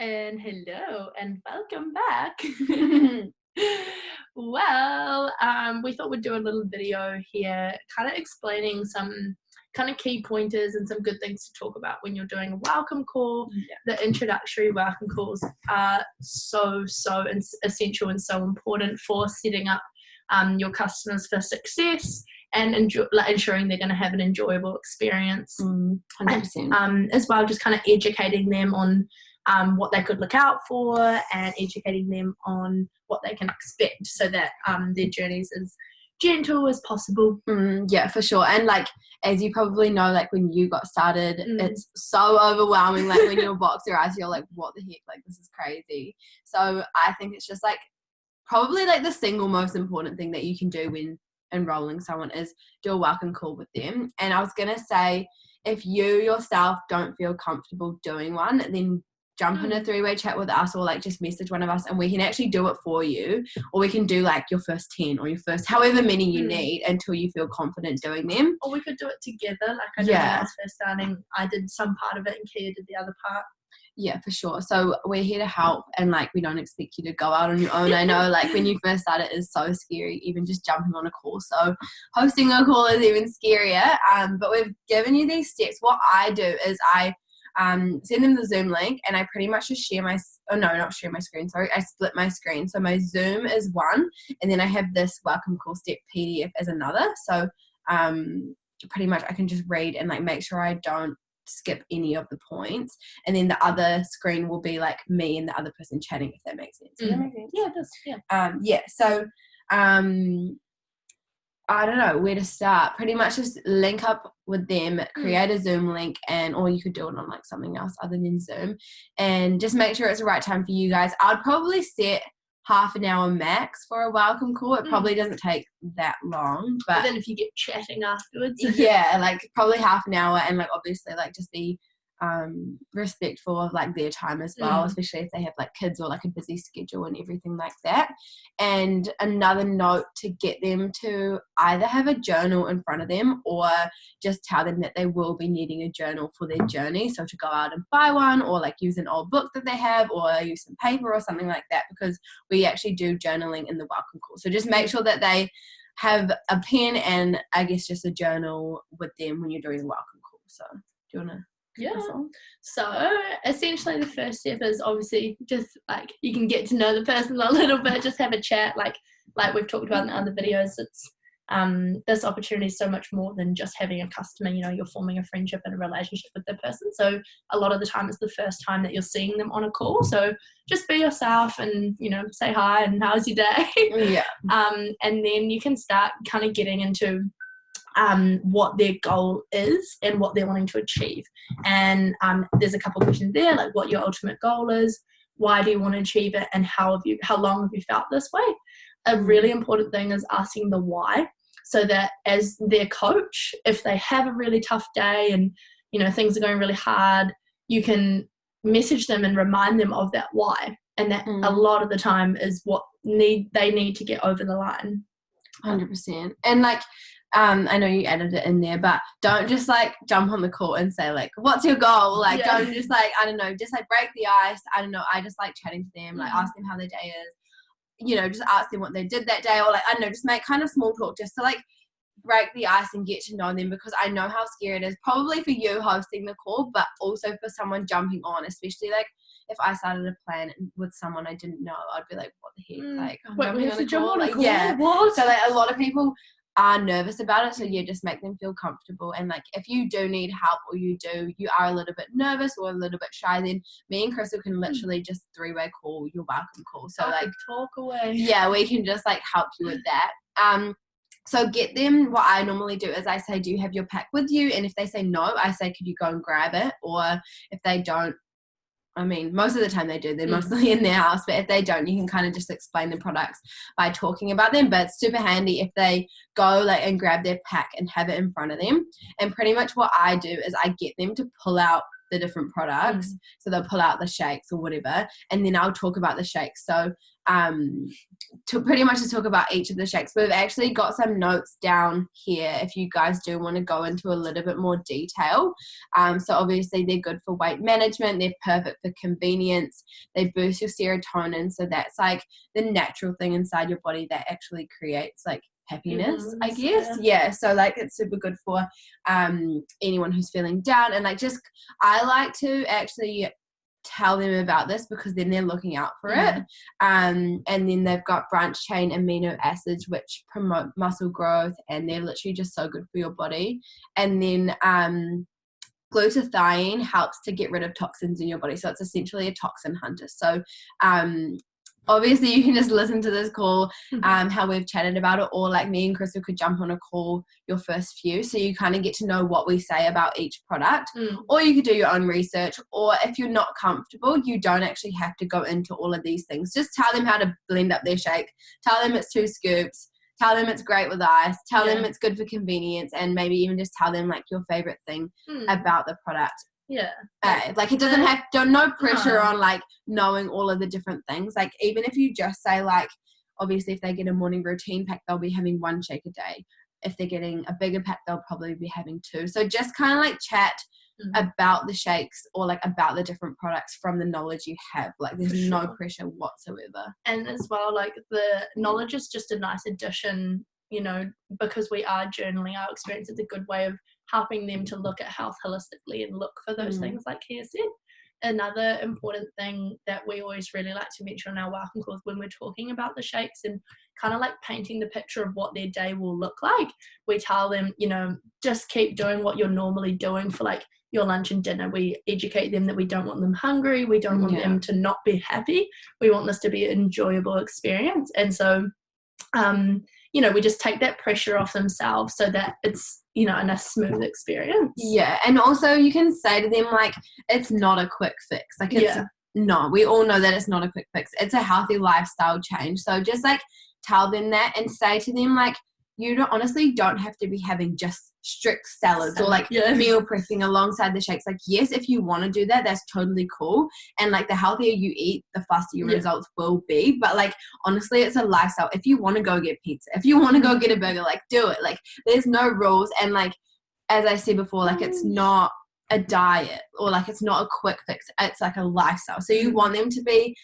and hello and welcome back. Well, we thought we'd do a little video here kind of explaining some kind of key pointers and some good things to talk about when you're doing a welcome call. The introductory welcome calls are so essential and so important for setting up your customers for success and ensuring they're going to have an enjoyable experience. 100%. As well, just kind of educating them on what they could look out for and educating them on what they can expect so that their journey's as gentle as possible. Yeah, for sure. And like, as you probably know, like when you got started, it's so overwhelming. Like when you're box your eyes, you're like, what the heck? Like, this is crazy. So I think it's just like probably like the single most important thing that you can do when enrolling someone is do a welcome call with them. And I was going to say, if you yourself don't feel comfortable doing one, then jump in a three-way chat with us, or like just message one of us and we can actually do it for you, or we can do like your first 10 or your first however many you need until you feel confident doing them. Or we could do it together. Like I know when I was first starting, I did some part of it and Kia did the other part. Yeah, for sure. So we're here to help, and like we don't expect you to go out on your own. I know like when you first start it is so scary, even just jumping on a call. So hosting a call is even scarier. But we've given you these steps. What I do is I send them the Zoom link, and I pretty much just I split my screen. So my Zoom is one, and then I have this welcome call step PDF as another. So pretty much I can just read and like make sure I don't skip any of the points, and then the other screen will be like me and the other person chatting, if that makes sense. Does that make sense? Yeah, it does. So I don't know where to start. Pretty much just link up with them, create a Zoom link, or you could do it on like something else other than Zoom, and just make sure it's the right time for you guys. I'd probably set half an hour max for a welcome call. It probably doesn't take that long, but then if you get chatting afterwards, yeah, like probably half an hour, and like obviously like just be respectful of like their time as well, especially if they have like kids or like a busy schedule and everything like that. And another note to get them to either have a journal in front of them, or just tell them that they will be needing a journal for their journey. So to go out and buy one, or like use an old book that they have, or use some paper or something like that, because we actually do journaling in the welcome call. So just make sure that they have a pen and I guess just a journal with them when you're doing the welcome call. So do you want to? Yeah. So essentially the first step is obviously just like you can get to know the person a little bit, just have a chat like we've talked about in other videos. It's this opportunity is so much more than just having a customer. You know, you're forming a friendship and a relationship with the person. So a lot of the time it's the first time that you're seeing them on a call. So just be yourself and, you know, say hi and how's your day? Yeah. And then you can start kind of getting into what their goal is and what they're wanting to achieve. And there's a couple of questions there, like what your ultimate goal is, why do you want to achieve it, and how long have you felt this way? A really important thing is asking the why, so that as their coach, if they have a really tough day and, you know, things are going really hard, you can message them and remind them of that why. And that a lot of the time is what they need to get over the line. 100%. And like, I know you added it in there, but don't just like jump on the call and say like, what's your goal? Like, don't just like, I don't know, just like break the ice. I don't know. I just like chatting to them, like ask them how their day is, you know, just ask them what they did that day, or like, I don't know, just make kind of small talk just to like break the ice and get to know them, because I know how scary it is, probably for you hosting the call, but also for someone jumping on, especially like if I started a plan with someone I didn't know, I'd be like, what the heck? Like, I'm jumping on a call. Like, yeah. What? So like a lot of people are nervous about it, so yeah, just make them feel comfortable. And like if you do need help, or you are a little bit nervous or a little bit shy, then me and Crystal can literally just three-way call your welcome call. So like talk away. Yeah, we can just like help you with that. So get them. What I normally do is I say, do you have your pack with you? And if they say no, I say, could you go and grab it? Or if they don't, I mean, most of the time they do. They're mostly in their house. But if they don't, you can kind of just explain the products by talking about them. But it's super handy if they go like and grab their pack and have it in front of them. And pretty much what I do is I get them to pull out the different products. So they'll pull out the shakes or whatever, and then I'll talk about the shakes. So to pretty much talk about each of the shakes, we've actually got some notes down here if you guys do want to go into a little bit more detail. So obviously they're good for weight management, they're perfect for convenience, they boost your serotonin, so that's like the natural thing inside your body that actually creates like happiness, I guess. Yeah, so like it's super good for anyone who's feeling down, and like just I like to actually tell them about this because then they're looking out for it. And then they've got branch chain amino acids which promote muscle growth, and they're literally just so good for your body. And then glutathione helps to get rid of toxins in your body, so it's essentially a toxin hunter. So obviously you can just listen to this call, how we've chatted about it, or like me and Crystal could jump on a call your first few, so you kind of get to know what we say about each product. Or you could do your own research, or if you're not comfortable, you don't actually have to go into all of these things. Just tell them how to blend up their shake, tell them it's 2 scoops, tell them it's great with ice, tell them it's good for convenience, and maybe even just tell them like your favorite thing about the product. Like it doesn't have no pressure on like knowing all of the different things. Like even if you just say like, obviously if they get a morning routine pack, they'll be having 1 shake a day. If they're getting a bigger pack, they'll probably be having 2. So just kind of like chat about the shakes or like about the different products from the knowledge you have. Like there's no pressure whatsoever. And as well, like the knowledge is just a nice addition, you know, because we are journaling our experience. It's a good way of helping them to look at health holistically and look for those things like Kia said. Another important thing that we always really like to mention on our welcome calls when we're talking about the shakes and kind of like painting the picture of what their day will look like, we tell them, you know, just keep doing what you're normally doing for like your lunch and dinner. We educate them that we don't want them hungry, we don't want them to not be happy, we want this to be an enjoyable experience. And so you know, we just take that pressure off themselves so that it's, you know, a smooth experience. Yeah, and also you can say to them like, it's not a quick fix. Like it's no, we all know that it's not a quick fix. It's a healthy lifestyle change. So just like tell them that and say to them like, you honestly don't have to be having just strict salads or like meal prepping alongside the shakes. Like yes, if you want to do that, that's totally cool, and like the healthier you eat, the faster your results will be. But like honestly, it's a lifestyle. If you want to go get pizza, if you want to go get a burger, like do it. Like there's no rules, and like as I said before, like it's not a diet or like it's not a quick fix, it's like a lifestyle. So you want them to be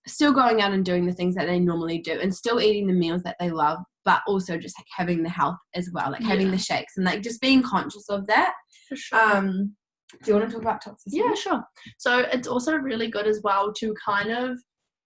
still going out and doing the things that they normally do and still eating the meals that they love, but also just like having the health as well, like having the shakes and like just being conscious of that. For sure. Do you want to talk about toxicity? Yeah, sure. So it's also really good as well to kind of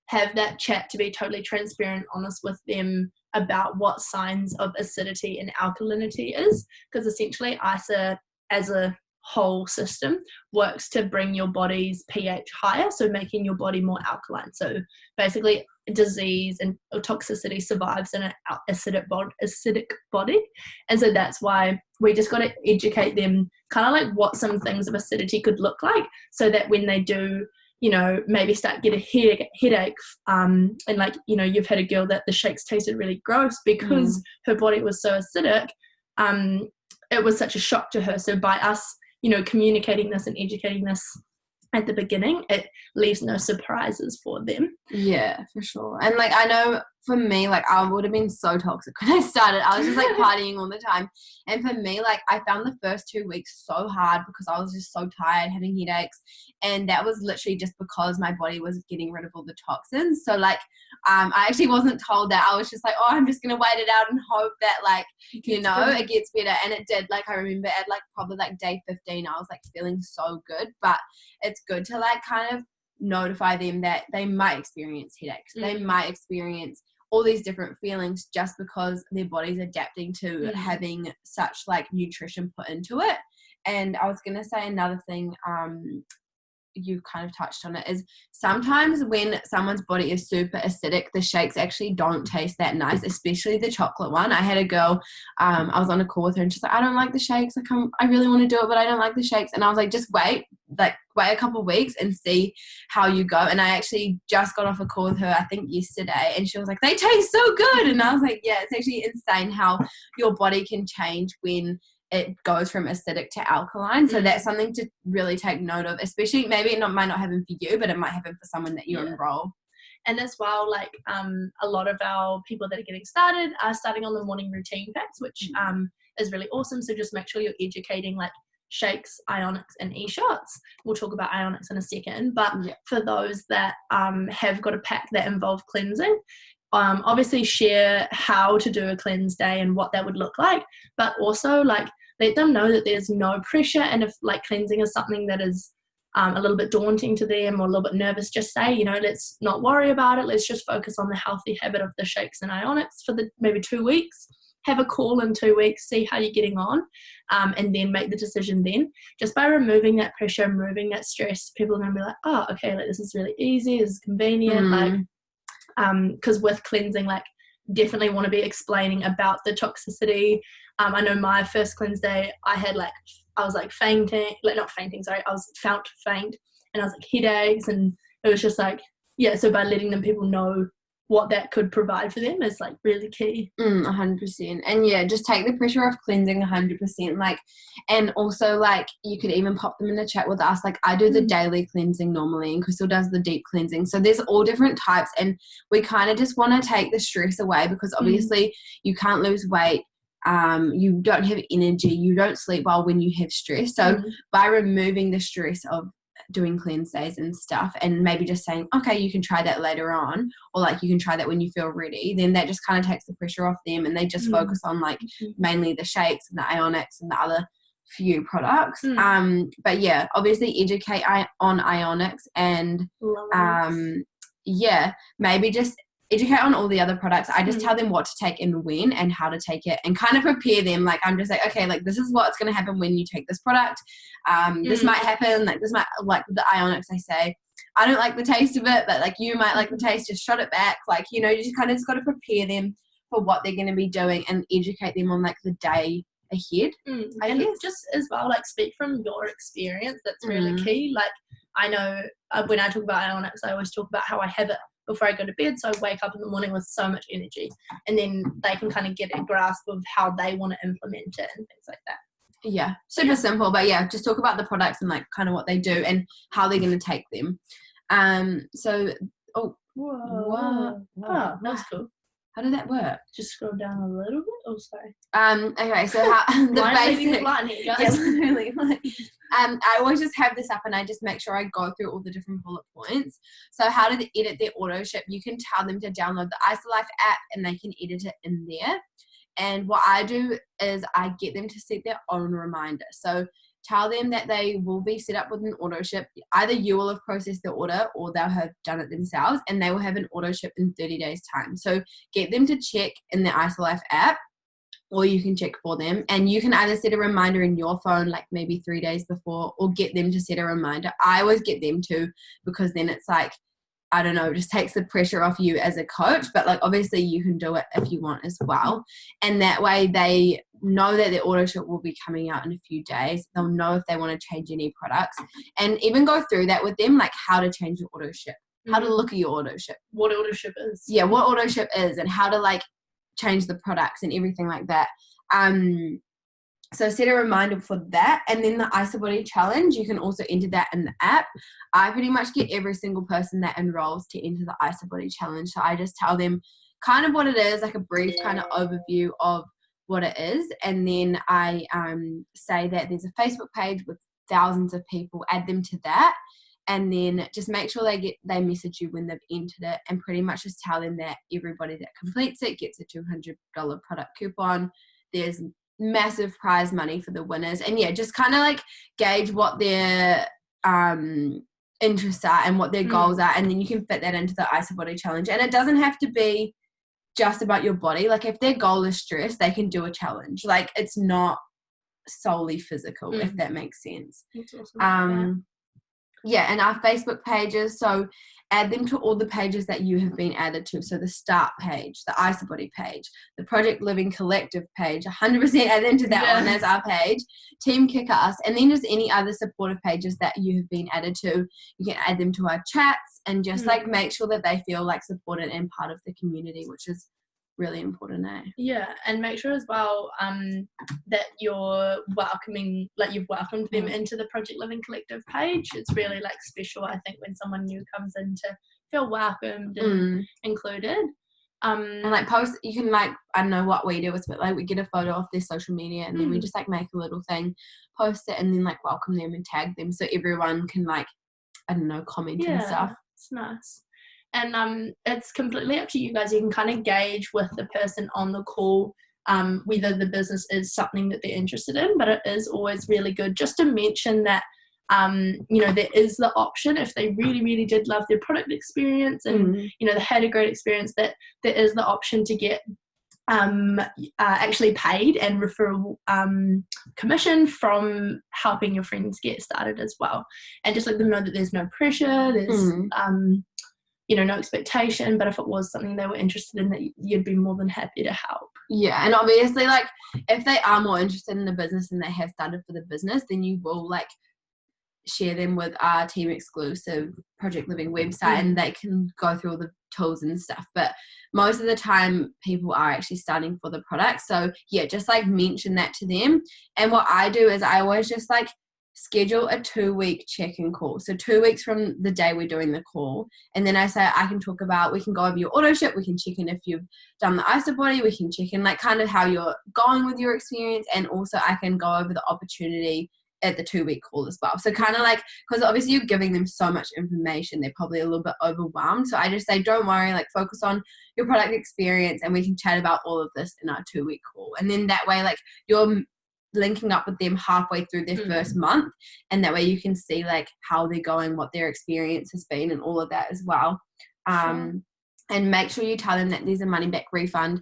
have that chat, to be totally transparent, honest with them about what signs of acidity and alkalinity is, because essentially ISA as a whole system works to bring your body's pH higher, so making your body more alkaline. So basically disease and toxicity survives in an acidic body, and so that's why we just got to educate them kind of like what some things of acidity could look like, so that when they do, you know, maybe start get a headache and like, you know, you've had a girl that the shakes tasted really gross because her body was so acidic, it was such a shock to her. So by us, you know, communicating this and educating this at the beginning, it leaves no surprises for them. Yeah, for sure. And like I know for me, like I would have been so toxic when I started. I was just like partying all the time, and for me, like I found the first 2 weeks so hard because I was just so tired, having headaches, and that was literally just because my body was getting rid of all the toxins. So like I actually wasn't told that. I was just like, oh, I'm just gonna wait it out and hope that like, you know, it gets better. And it did. Like I remember at like probably like day 15 I was like feeling so good. But it's good to like kind of notify them that they might experience headaches, they might experience all these different feelings just because their body's adapting to having such like nutrition put into it. And I was gonna say another thing, you kind of touched on it, is sometimes when someone's body is super acidic, the shakes actually don't taste that nice, especially the chocolate one. I had a girl, I was on a call with her and she's like, I don't like the shakes, like I really want to do it but I don't like the shakes. And I was like, just wait a couple of weeks and see how you go. And I actually just got off a call with her I think yesterday, and she was like, they taste so good. And I was like, yeah, it's actually insane how your body can change when it goes from acidic to alkaline. So that's something to really take note of, especially maybe it might not happen for you, but it might happen for someone that you enroll. And as well, like a lot of our people that are getting started are starting on the morning routine packs, which is really awesome. So just make sure you're educating like shakes, ionics, and e-shots. We'll talk about ionics in a second. But for those that have got a pack that involve cleansing, obviously share how to do a cleanse day and what that would look like, but also like let them know that there's no pressure, and if like cleansing is something that is a little bit daunting to them or a little bit nervous, just say, you know, let's not worry about it, let's just focus on the healthy habit of the shakes and ionics for the maybe 2 weeks. Have a call in 2 weeks, see how you're getting on, and then make the decision then. Just by removing that pressure, removing that stress, people are going to be like, oh, okay, like this is really easy, this is convenient, like because with cleansing, like definitely want to be explaining about the toxicity. I know my first cleanse day, I was like fainting, like not fainting, sorry, I felt faint, and I was like headaches, and it was just like, so by letting people know what that could provide for them is like really key. 100%. And just take the pressure off cleansing 100%. Like, and also like you could even pop them in the chat with us. Like I do the daily cleansing normally, and Crystal does the deep cleansing. So there's all different types, and we kind of just want to take the stress away, because obviously you can't lose weight. You don't have energy, you don't sleep well when you have stress. So by removing the stress of doing cleanse days and stuff, and maybe just saying, okay, you can try that later on, or like you can try that when you feel ready, then that just kind of takes the pressure off them, and they just focus on like mainly the shakes and the ionics and the other few products. But obviously educate on ionics, and maybe just educate on all the other products. I just tell them what to take and when, and how to take it, and kind of prepare them. Like I'm just like, okay, like this is what's going to happen when you take this product. This might happen, like this might, like the ionics, I say, I don't like the taste of it, but like you might like the taste, just shot it back. Like, you know, you just kind of just got to prepare them for what they're going to be doing, and educate them on like the day ahead. I guess. Just as well, like speak from your experience. That's really key. Like I know when I talk about ionics, I always talk about how I have it before I go to bed, so I wake up in the morning with so much energy, and then they can kind of get a grasp of how they want to implement it and things like that. Super simple, but just talk about the products and like kind of what they do and how they're going to take them. That's cool. How did that work? Just scroll down a little bit. Oh, sorry. Okay, so how the basic. Literally. I always just have this up, and I just make sure I go through all the different bullet points. So how to edit their auto ship? You can tell them to download the IsoLife app, and they can edit it in there. And what I do is I get them to set their own reminder. So tell them that they will be set up with an auto ship. Either you will have processed the order, or they'll have done it themselves, and they will have an auto ship in 30 days time. So get them to check in the IsoLife app, or you can check for them, and you can either set a reminder in your phone, like maybe 3 days before, or get them to set a reminder. I always get them to, because then it's like, I don't know, just takes the pressure off you as a coach, but like obviously you can do it if you want as well. And that way they know that their auto ship will be coming out in a few days. They'll know if they want to change any products, and even go through that with them, like how to change your auto ship, how to look at your auto ship, what auto ship is. What auto ship is, and how to like change the products and everything like that. So set a reminder for that. And then the IsoBody challenge, you can also enter that in the app. I pretty much get every single person that enrolls to enter the IsoBody challenge. So I just tell them kind of what it is, like a brief kind of overview of what it is. And then I say that there's a Facebook page with thousands of people, add them to that. And then just make sure they message you when they've entered it, and pretty much just tell them that everybody that completes it gets a $200 product coupon. There's massive prize money for the winners, and just kind of like gauge what their interests are and what their goals are, and then you can fit that into the IsoBody challenge. And it doesn't have to be just about your body. Like if their goal is stress, they can do a challenge. Like it's not solely physical, if that makes sense. That's awesome. And our Facebook pages, so add them to all the pages that you have been added to. So the Start page, the IsoBody page, the Project Living Collective page, 100% add them to that one as our page, Team Kick-Ass, and then just any other supportive pages that you have been added to. You can add them to our chats, and just like make sure that they feel like supported and part of the community, which is really important, eh? Yeah, and make sure as well that you're welcoming, like you've welcomed them into the Project Living Collective page. It's really like special, I think, when someone new comes in to feel welcomed and included. And like post, you can like, I don't know what we do, it's like we get a photo off their social media and then we just like make a little thing, post it, and then like welcome them and tag them so everyone can like, I don't know, comment and stuff. It's nice. And it's completely up to you guys. You can kind of gauge with the person on the call whether the business is something that they're interested in, but it is always really good just to mention that there is the option, if they really, really did love their product experience and they had a great experience, that there is the option to get actually paid and referral commission from helping your friends get started as well. And just let them know that there's no pressure, there's no expectation, but if it was something they were interested in, that you'd be more than happy to help. Yeah, and obviously, like, if they are more interested in the business and they have started for the business, then you will, like, share them with our team exclusive Project Living website and they can go through all the tools and stuff. But most of the time, people are actually starting for the product. So, yeah, just, like, mention that to them. And what I do is I always just, like, schedule a 2-week check-in call. So 2 weeks from the day we're doing the call. And then I say, we can go over your auto ship. We can check in if you've done the ISO body. We can check in like kind of how you're going with your experience. And also I can go over the opportunity at the 2-week call as well. So kind of like, because obviously you're giving them so much information, they're probably a little bit overwhelmed. So I just say, don't worry, like focus on your product experience and we can chat about all of this in our 2-week call. And then that way, like you're linking up with them halfway through their first month, and that way you can see like how they're going, what their experience has been and all of that as well. And make sure you tell them that there's a money back refund.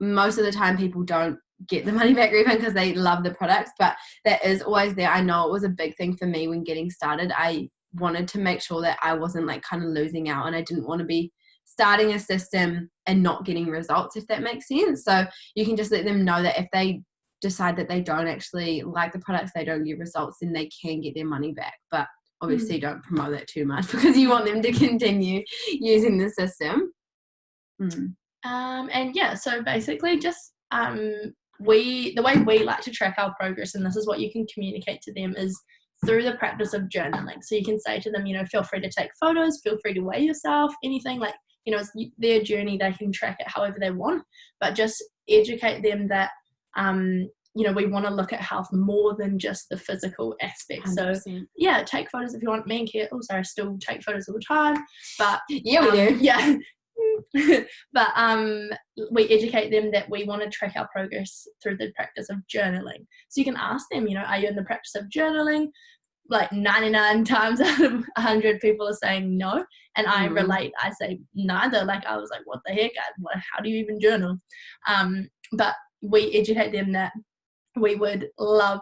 Most of the time people don't get the money back refund because they love the products, but that is always there. I know it was a big thing for me when getting started. I wanted to make sure that I wasn't like kind of losing out, and I didn't want to be starting a system and not getting results, if that makes sense. So you can just let them know that if they decide that they don't actually like the products, they don't get results, then they can get their money back. But obviously don't promote that too much because you want them to continue using the system. And yeah, so basically just the way we like to track our progress, and this is what you can communicate to them, is through the practice of journaling. So you can say to them, feel free to take photos, feel free to weigh yourself, anything, like, it's their journey, they can track it however they want, but just educate them that we want to look at health more than just the physical aspect. 100%. So yeah, take photos if you want. Me and Kate still take photos all the time, but yeah, we do. Yeah. But we educate them that we want to track our progress through the practice of journaling. So you can ask them, are you in the practice of journaling? Like 99 times out of 100 people are saying no, and I relate. I say neither. Like I was like, what the heck? How do you even journal? But we educate them that we would love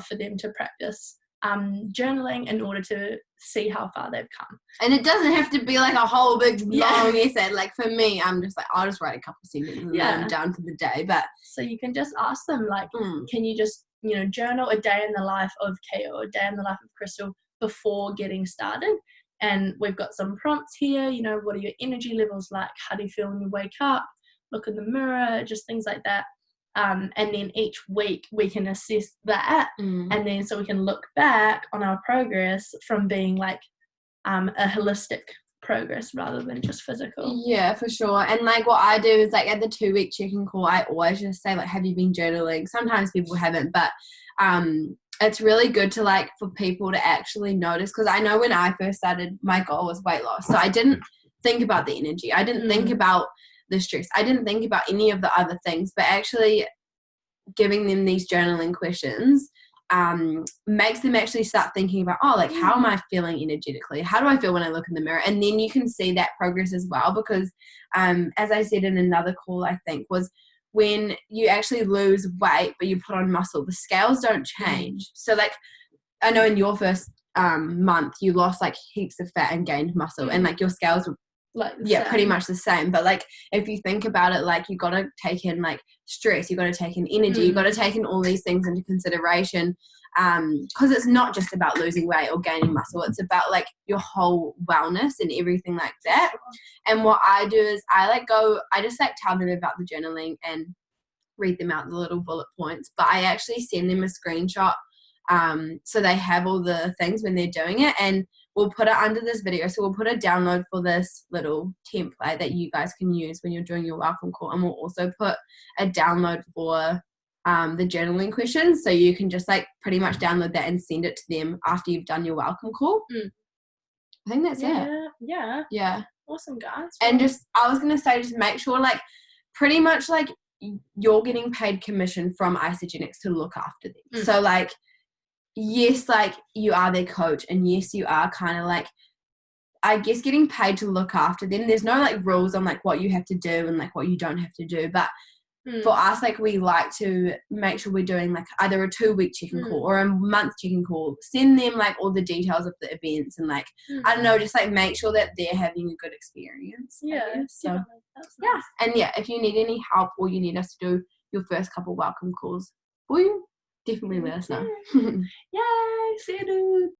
for them to practice journaling in order to see how far they've come. And it doesn't have to be like a whole big long essay. Like for me, I'm just like, I'll just write a couple sentences and then I'm done for the day. But so you can just ask them, like, can you just journal a day in the life of Kate or a day in the life of Crystal before getting started? And we've got some prompts here. What are your energy levels like? How do you feel when you wake up? Look in the mirror, just things like that. And then each week we can assess that, and then so we can look back on our progress from being like a holistic progress rather than just physical. Yeah, for sure. And like what I do is like at the 2-week check-in call, I always just say like, have you been journaling? Sometimes people haven't, but it's really good to like for people to actually notice, because I know when I first started, my goal was weight loss. So I didn't think about the energy. I didn't think about the stress. I didn't think about any of the other things, but actually giving them these journaling questions makes them actually start thinking about, how am I feeling energetically? How do I feel when I look in the mirror? And then you can see that progress as well, because as I said in another call, I think, was when you actually lose weight but you put on muscle, the scales don't change. So like I know in your first month you lost like heaps of fat and gained muscle, and like your scales were pretty much the same. But like if you think about it, like you got to take in like stress, you got to take in energy, you got to take in all these things into consideration, because it's not just about losing weight or gaining muscle, it's about like your whole wellness and everything like that. And what I do is I just like tell them about the journaling and read them out the little bullet points, but I actually send them a screenshot so they have all the things when they're doing it, and we'll put it under this video. So we'll put a download for this little template that you guys can use when you're doing your welcome call, and we'll also put a download for the journaling questions, so you can just like pretty much download that and send it to them after you've done your welcome call. I think that's it. Yeah. Awesome, guys. And just, I was gonna say, just make sure like pretty much like you're getting paid commission from Isagenix to look after them. So like, yes, like you are their coach, and yes, you are kind of like, I guess, getting paid to look after them. There's no like rules on like what you have to do and like what you don't have to do, but for us, like, we like to make sure we're doing like either a 2-week check-in call or a month check-in call, send them like all the details of the events, and like I don't know, just like make sure that they're having a good experience. So Nice. and if you need any help or you need us to do your first couple welcome calls for you, definitely let us know. Yay, see you, dude.